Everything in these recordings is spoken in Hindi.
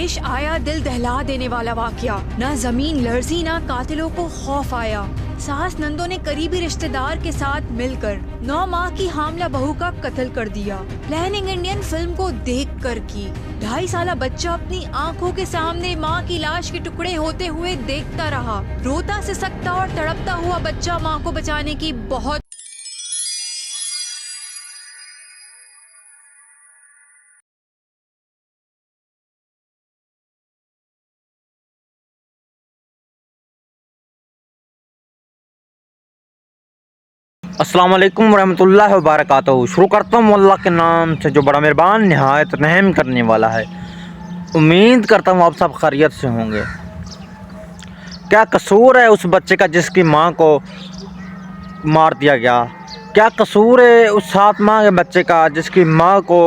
पेश आया दिल दहला देने वाला वाकया। न जमीन लर्जी न कातिलों को खौफ आया। सास नंदो ने करीबी रिश्तेदार के साथ मिलकर 9 माह की हामला बहू का कत्ल कर दिया। प्लानिंग इंडियन फिल्म को देख कर की। 2.5 साल बच्चा अपनी आंखों के सामने माँ की लाश के टुकड़े होते हुए देखता रहा। रोता सिसकता और तड़पता हुआ बच्चा माँ को बचाने की बहुत अस्सलाम वालेकुम रहमतुल्लाहि व बरकातहू। शुरू करता हूँ अल्लाह के नाम से जो बड़ा मेहरबान नहायत रहम करने वाला है। उम्मीद करता हूँ आप सब खैरियत से होंगे। क्या कसूर है उस बच्चे का जिसकी माँ को मार दिया गया? क्या कसूर है उस 7 माह के बच्चे का जिसकी माँ को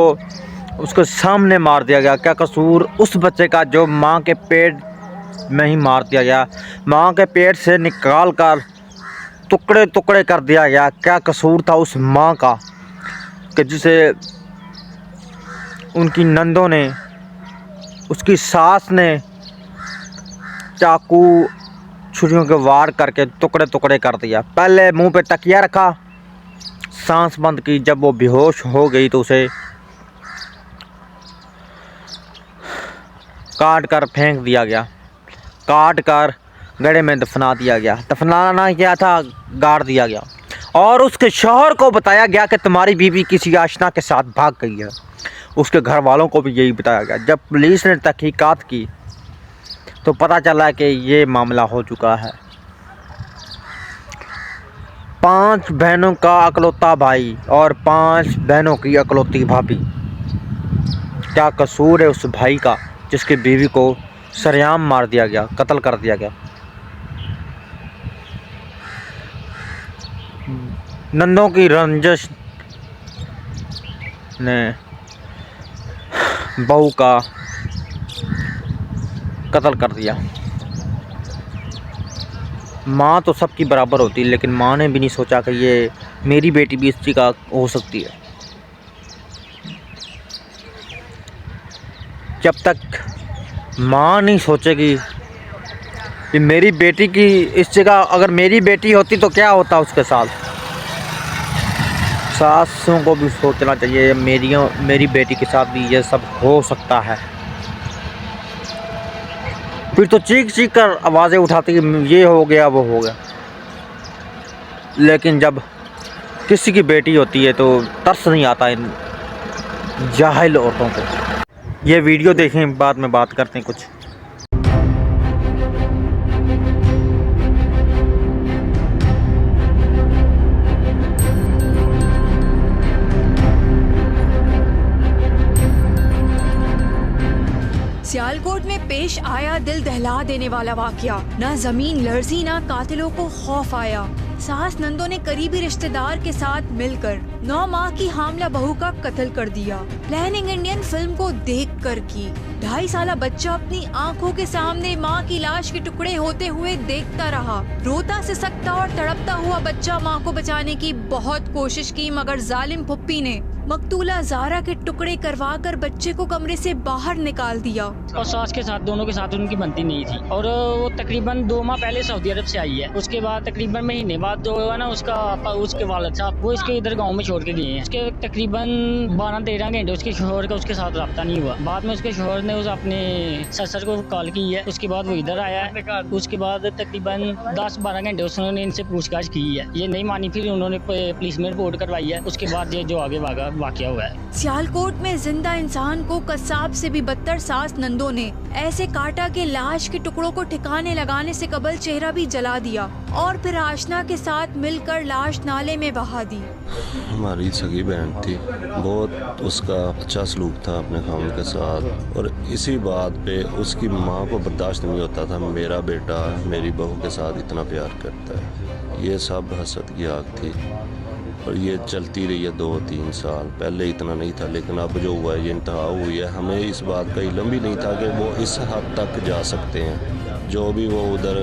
उसके सामने मार दिया गया? क्या कसूर उस बच्चे का जो माँ के पेट में ही मार दिया गया, माँ के पेट से निकाल कर टुकड़े टुकड़े कर दिया गया? क्या कसूर था उस माँ का कि जिसे उनकी नंदों ने, उसकी सास ने चाकू छुरियों के वार करके टुकड़े टुकड़े कर दिया? पहले मुंह पे तकिया रखा, सांस बंद की, जब वो बेहोश हो गई तो उसे काट कर फेंक दिया गया, काट कर गड्ढे में दफना दिया गया। दफनाना क्या था, गाड़ दिया गया। और उसके शौहर को बताया गया कि तुम्हारी बीवी किसी आशना के साथ भाग गई है। उसके घर वालों को भी यही बताया गया। जब पुलिस ने तहकीकात की तो पता चला कि ये मामला हो चुका है। 5 बहनों का अकलौता भाई और 5 बहनों की अकलौती भाभी। क्या कसूर है उस भाई का जिसकी बीवी को सरेआम मार दिया गया, कत्ल कर दिया गया? नंदों की रंजिश ने बहू का कत्ल कर दिया। माँ तो सबकी बराबर होती है, लेकिन माँ ने भी नहीं सोचा कि ये मेरी बेटी भी इसी का हो सकती है। जब तक माँ नहीं सोचेगी कि मेरी बेटी की इस जगह अगर मेरी बेटी होती तो क्या होता उसके साथ। सासों को भी सोचना चाहिए मेरी बेटी के साथ भी ये सब हो सकता है। फिर तो चीख चीख कर आवाज़ें उठाती कि ये हो गया वो हो गया। लेकिन जब किसी की बेटी होती है तो तरस नहीं आता इन जाहिल औरतों को। ये वीडियो देखें, बाद में बात करते हैं कुछ। सियालकोट में पेश आया दिल दहला देने वाला वाकया। न जमीन लर्जी न कातिलों को खौफ आया। सास नंदो ने करीबी रिश्तेदार के साथ मिलकर 9 माह की हामला बहू का कत्ल कर दिया। प्लानिंग इंडियन फिल्म को देख कर की। 2.5 साल बच्चा अपनी आंखों के सामने माँ की लाश के टुकड़े होते हुए देखता रहा। रोता सिसकता और तड़पता हुआ बच्चा माँ को बचाने की बहुत कोशिश की, मगर जालिम फुप्पी ने मकतूला ज़ारा के टुकड़े करवा कर बच्चे को कमरे से बाहर निकाल दिया। और सास के साथ, दोनों के साथ उनकी बनती नहीं थी। और वो तकरीबन 2 माह पहले सऊदी अरब से आई है। उसके बाद तकरीबन महीने बाद जो है ना, उसके वालिद साहब वो इसके इधर गांव में छोड़ के गए हैं। उसके तकरीबन 12-13 घंटे उसके शोहर का उसके साथ रब्ता नहीं हुआ। बाद में उसके शोहर ने अपने ससुर को कॉल की है। उसके बाद वो इधर आया है। उसके बाद तकरीबन 10-12 घंटे उसने इनसे पूछताछ की है। ये नहीं मानी, फिर उन्होंने पुलिस में रिपोर्ट करवाई है। उसके बाद ये जो आगे वाकया हुआ है। सियालकोट में जिंदा इंसान को कसाब से भी बदतर सास नंदो ने ऐसे काटा कि लाश के टुकड़ों को ठिकाने लगाने से कबल चेहरा भी जला दिया और फिर आशना के साथ मिलकर लाश नाले में बहा दी। हमारी सगी बहन थी, बहुत उसका अच्छा सलूक था अपने खामन के साथ, और इसी बात पे उसकी माँ को बर्दाश्त नहीं होता था मेरा बेटा मेरी बहू के साथ इतना प्यार करता है। ये सब हसद की आग थी और ये चलती रही है 2-3 साल। पहले इतना नहीं था, लेकिन अब जो हुआ है ये इंतहा हुई है। हमें इस बात का इल्म भी नहीं था कि वो इस हद तक जा सकते हैं। जो भी वो उधर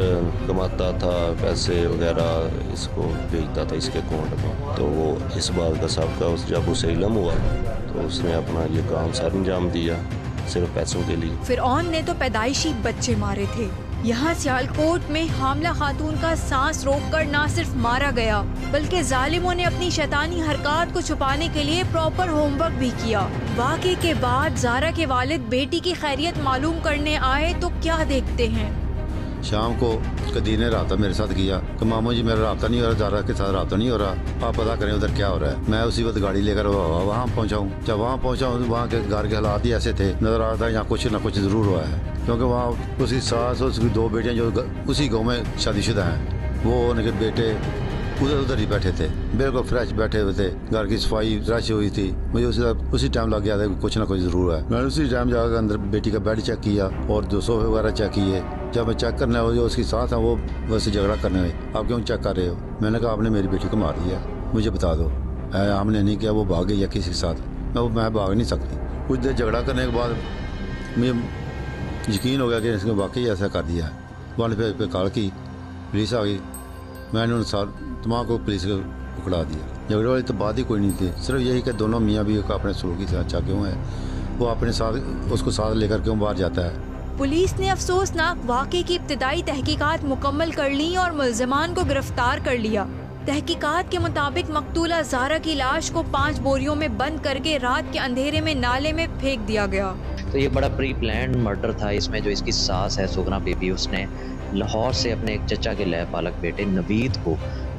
कमाता था, पैसे वगैरह इसको भेजता था इसके अकाउंट में, तो वो इस बात का सबका जब उसे इल्म हुआ तो उसने अपना ये काम सर अंजाम दिया। सिर्फ पैसों के लिए। फिरौन ने तो पैदाइशी बच्चे मारे थे। यहाँ सियालकोट में हामला खातून का सांस रोककर न सिर्फ मारा गया बल्कि जालिमों ने अपनी शैतानी हरकत को छुपाने के लिए प्रॉपर होमवर्क भी किया। वाक़े के बाद ज़ारा के वालिद बेटी की खैरियत मालूम करने आए तो क्या देखते हैं। शाम को कदी ने रहा मेरे साथ किया कि मामू जी मेरा रहा नहीं हो रहा, ज़ारा के साथ रहा नहीं हो रहा, आप पता करें उधर क्या हो रहा है। मैं उसी वक्त गाड़ी लेकर वहाँ पहुँचा हूँ। जब वहाँ पहुँचा हूँ वहाँ के घर के हालात ही ऐसे थे, नज़र आ रहा था यहाँ कुछ ना कुछ ज़रूर हुआ है, क्योंकि वहाँ उसकी सास और उसकी 2 बेटियाँ जो उसी गाँव में शादीशुदा हैं, वो उनके बेटे उधर ही बैठे थे, बिल्कुल फ्रेश बैठे हुए थे। घर की सफाई रश हुई थी। मुझे उसी टाइम लग गया था कुछ ना कुछ ज़रूर है। मैंने उसी टाइम जाकर अंदर बेटी का बेड चेक किया और 2 सोफे वगैरह चेक किए। जब मैं चेक करने जो उसकी साथ है वो वैसे झगड़ा करने हुए, आप क्यों चेक कर रहे हो? मैंने कहा आपने मेरी बेटी को मार दिया, मुझे बता दो। हमने नहीं किया, वो भाग गई या किसी के साथ। मैं भाग नहीं सकती। कुछ देर झगड़ा करने के बाद मुझे यकीन हो गया कि इसने वाकई ऐसा कर दिया है। वहाँ पे कॉल की, पुलिस आ गई। मैंने उन तमाम को पुलिस को पकड़ा दिया। झगड़े वाली तो बात ही कोई नहीं थी, सिर्फ यही कि दोनों मियाँ भी अपने सुलूक की अच्छा क्यों है, वो अपने साथ उसको साथ लेकर क्यों बाहर जाता है। पुलिस ने अफसोसनाक वाक़े की इब्तिदाई तहकीकात मुकम्मल कर ली और मुल्ज़िमान को गिरफ्तार कर लिया। तहकीकात के मुताबिक मकतूला ज़ारा की लाश को 5 बोरियों में बंद करके रात के अंधेरे में नाले में फेंक दिया गया। तो ये बड़ा प्री प्लान मर्डर था। इसमें जो इसकी सास है सुगना बीबी, उसने लाहौर से अपने एक चचा के लय पालक बेटे नवीद को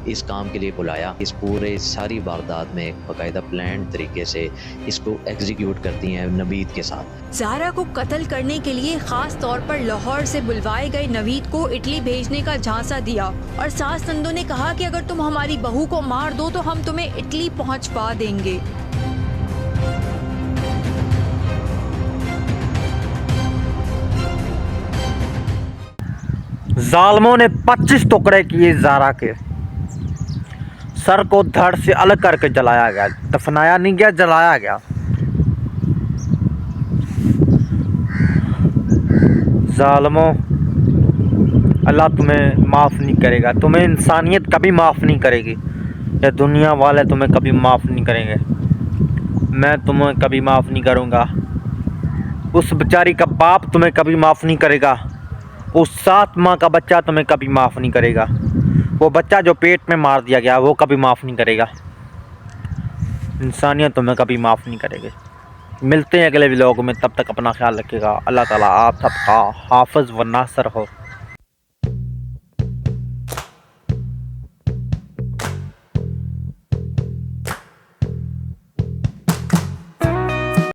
इस काम के लिए बुलाया। इस पूरे सारी वारदात में एक बाकायदा प्लान तरीके से इसको एग्जीक्यूट करती हैं नवीद के साथ। ज़ारा को कत्ल करने के लिए खास तौर पर लाहौर से बुलवाए गए नवीद को इटली भेजने का झांसा दिया और सास नंदो ने कहा कि अगर तुम हमारी बहू को मार दो तो हम तुम्हें इटली पहुंचवा देंगे। जालमों ने 25 टुकड़े किए ज़ारा के। सर को धड़ से अलग करके जलाया गया, दफनाया नहीं गया, जलाया गया। जालमों, अल्लाह तुम्हें माफ़ नहीं करेगा, तुम्हें इंसानियत कभी माफ़ नहीं करेगी, या दुनिया वाले तुम्हें कभी माफ़ नहीं करेंगे। मैं तुम्हें कभी माफ़ नहीं करूँगा, उस बेचारी का बाप तुम्हें कभी माफ़ नहीं करेगा, उस 7 माह का बच्चा तुम्हें कभी माफ़ नहीं करेगा, वो बच्चा जो पेट में मार दिया गया वो कभी माफ़ नहीं करेगा। इंसानियत तुम्हें कभी माफ़ नहीं करेगी। मिलते हैं अगले व्लॉग में, तब तक अपना ख्याल रखिएगा। अल्लाह ताला आप सबका हाफ़िज़ व नासर हो।